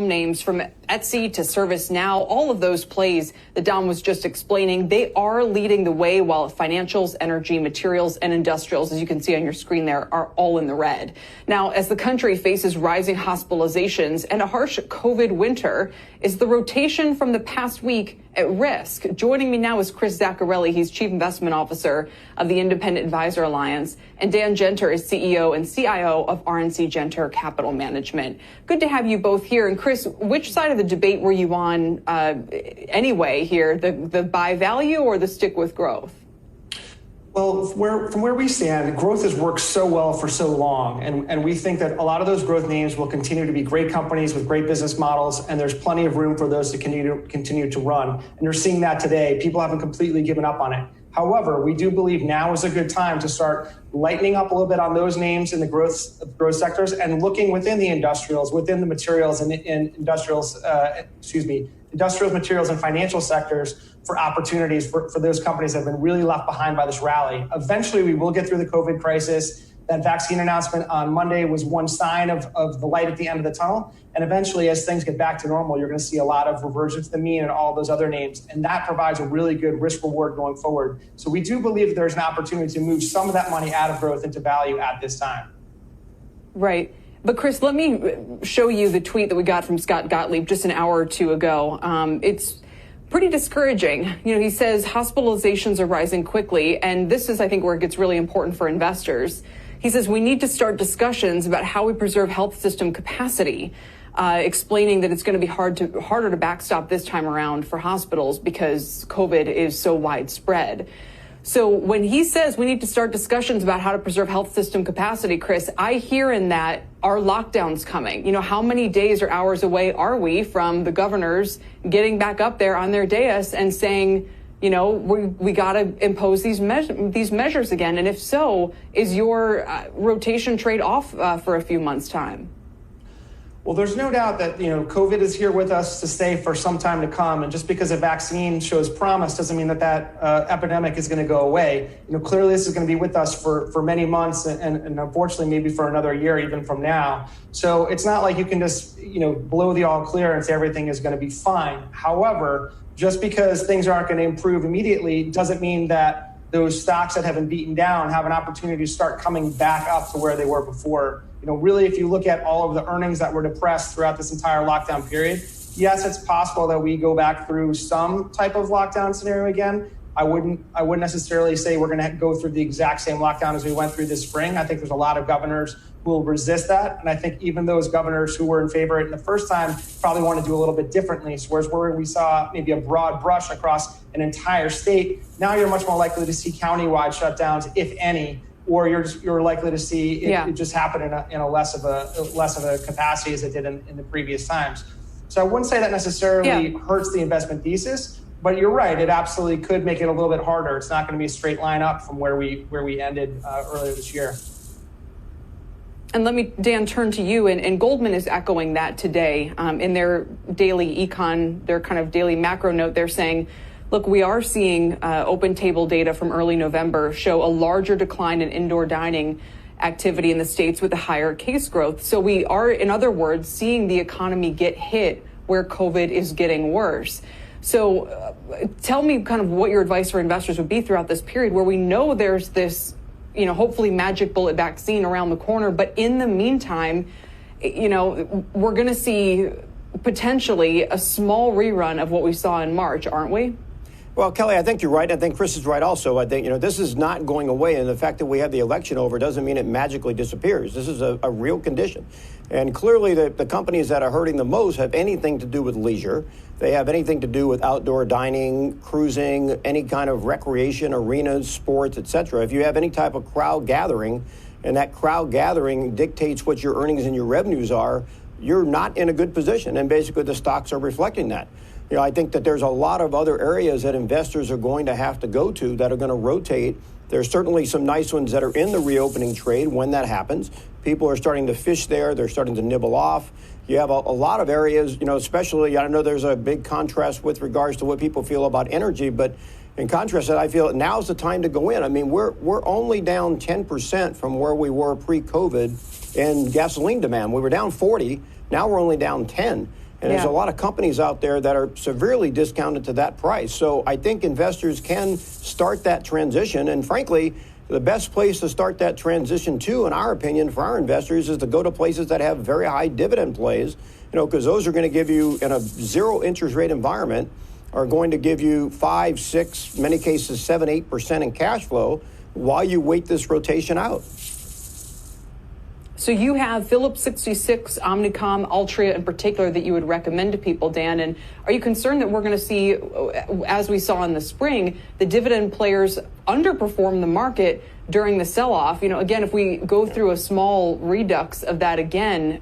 names from Etsy to ServiceNow, all of those plays that Don was just explaining, they are leading the way, while financials, energy, materials, and industrials, as you can see on your screen there, are all in the red. Now, as the country faces rising hospitalizations and a harsh COVID winter, is the rotation from the past week at risk? Joining me now is Chris Zaccarelli. He's Chief Investment Officer of the Independent Advisor Alliance, and Dan Genter is CEO and CIO of RNC Genter Capital Management. Good to have you both here. And Chris, which side of the debate were you on anyway here, the buy value or the stick with growth? Well, from where we stand, growth has worked so well for so long, and we think that a lot of those growth names will continue to be great companies with great business models, and there's plenty of room for those to continue to run. And you're seeing that today. People haven't completely given up on it. However, we do believe now is a good time to start lightening up a little bit on those names in the growth sectors and looking within the industrials, within the materials and industrials, materials and financial sectors for opportunities for those companies that have been really left behind by this rally. Eventually, we will get through the COVID crisis. That vaccine announcement on Monday was one sign of the light at the end of the tunnel. And eventually, as things get back to normal, you're going to see a lot of reversion to the mean and all those other names. And that provides a really good risk reward going forward. So we do believe that there's an opportunity to move some of that money out of growth into value at this time. Right. But Chris, let me show you the tweet that we got from Scott Gottlieb just an hour or two ago. It's pretty discouraging. You know, he says hospitalizations are rising quickly. And this is, I think, where it gets really important for investors. He says we need to start discussions about how we preserve health system capacity, explaining that it's going to be harder to backstop this time around for hospitals because COVID is so widespread. So when he says we need to start discussions about how to preserve health system capacity, Chris, I hear in that our lockdown's coming. You know, how many days or hours away are we from the governors getting back up there on their dais and saying, you know, we got to impose these measures again? And if so, is your rotation trade off for a few months' time? Well, there's no doubt that, you know, COVID is here with us to stay for some time to come. And just because a vaccine shows promise doesn't mean that epidemic is going to go away. You know, clearly this is going to be with us for many months and unfortunately maybe for another year even from now. So it's not like you can just, you know, blow the all clear and say everything is going to be fine. However, just because things aren't going to improve immediately doesn't mean that those stocks that have been beaten down have an opportunity to start coming back up to where they were before. You know, really, if you look at all of the earnings that were depressed throughout this entire lockdown period, yes, it's possible that we go back through some type of lockdown scenario again. I wouldn't necessarily say we're going to go through the exact same lockdown as we went through this spring. I think there's a lot of governors who will resist that. And I think even those governors who were in favor of it the first time probably want to do a little bit differently. So whereas where we saw maybe a broad brush across an entire state, now you're much more likely to see countywide shutdowns, if any, or you're likely to see it just happen in a less of a capacity as it did in the previous times. So I wouldn't say that necessarily hurts the investment thesis, but you're right. It absolutely could make it a little bit harder. It's not going to be a straight line up from where we ended earlier this year. And let me, Dan, turn to you. And Goldman is echoing that today in their daily their kind of daily macro note. They're saying, look, we are seeing open table data from early November show a larger decline in indoor dining activity in the states with a higher case growth. So we are, in other words, seeing the economy get hit where COVID is getting worse. So tell me kind of what your advice for investors would be throughout this period where we know there's this, you know, hopefully magic bullet vaccine around the corner. But in the meantime, you know, we're going to see potentially a small rerun of what we saw in March, aren't we? Well, Kelly, I think you're right. I think Chris is right also. I think, you know, this is not going away. And the fact that we have the election over doesn't mean it magically disappears. This is a real condition. And clearly the companies that are hurting the most have anything to do with leisure. They have anything to do with outdoor dining, cruising, any kind of recreation, arenas, sports, et cetera. If you have any type of crowd gathering and that crowd gathering dictates what your earnings and your revenues are, you're not in a good position. And basically the stocks are reflecting that. You know, I think that there's a lot of other areas that investors are going to have to go to that are going to rotate. There's certainly some nice ones that are in the reopening trade when that happens. People are starting to fish there. They're starting to nibble off. You have a lot of areas, you know, especially, I know there's a big contrast with regards to what people feel about energy, but in contrast, I feel now's the time to go in. I mean, we're only down 10% from where we were pre-COVID in gasoline demand. We were down 40. Now we're only down 10. And there's a lot of companies out there that are severely discounted to that price. So I think investors can start that transition. And frankly, the best place to start that transition to, in our opinion, for our investors is to go to places that have very high dividend plays, because those are going to give you, in a zero interest rate environment, are going to give you 5, 6, many cases 7, 8% in cash flow while you wait this rotation out. So you have Phillips 66, Omnicom, Altria in particular that you would recommend to people, Dan. And are you concerned that we're going to see, as we saw in the spring, the dividend players underperform the market during the sell-off? Again, if we go through a small redux of that again,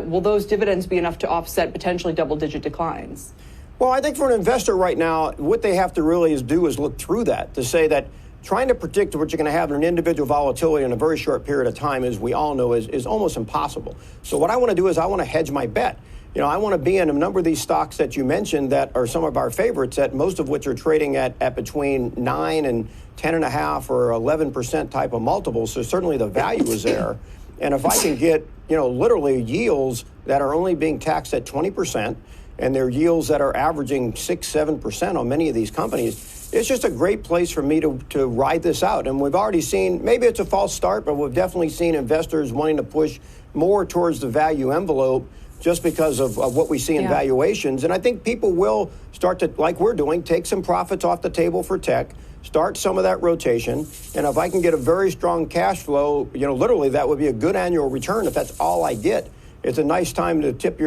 will those dividends be enough to offset potentially double-digit declines? Well, I think for an investor right now, what they have to really do is look through that to say that trying to predict what you're going to have in an individual volatility in a very short period of time, as we all know, is almost impossible. So what I want to do is I want to hedge my bet. I want to be in a number of these stocks that you mentioned that are some of our favorites, that most of which are trading at between 9 and 10.5 or 11% type of multiples. So certainly the value is there. And if I can get, literally yields that are only being taxed at 20%, and they're yields that are averaging 6, 7% on many of these companies, it's just a great place for me to ride this out. And we've already seen, maybe it's a false start, but we've definitely seen investors wanting to push more towards the value envelope just because of what we see in valuations. And I think people will start to, like we're doing, take some profits off the table for tech, start some of that rotation. And if I can get a very strong cash flow, literally that would be a good annual return if that's all I get. It's a nice time to put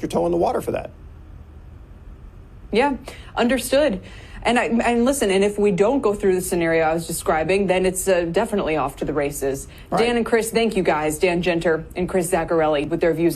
your toe in the water for that. Yeah, understood. And listen, and if we don't go through the scenario I was describing, then it's definitely off to the races. Right. Dan and Chris, thank you guys. Dan Genter and Chris Zaccarelli with their views.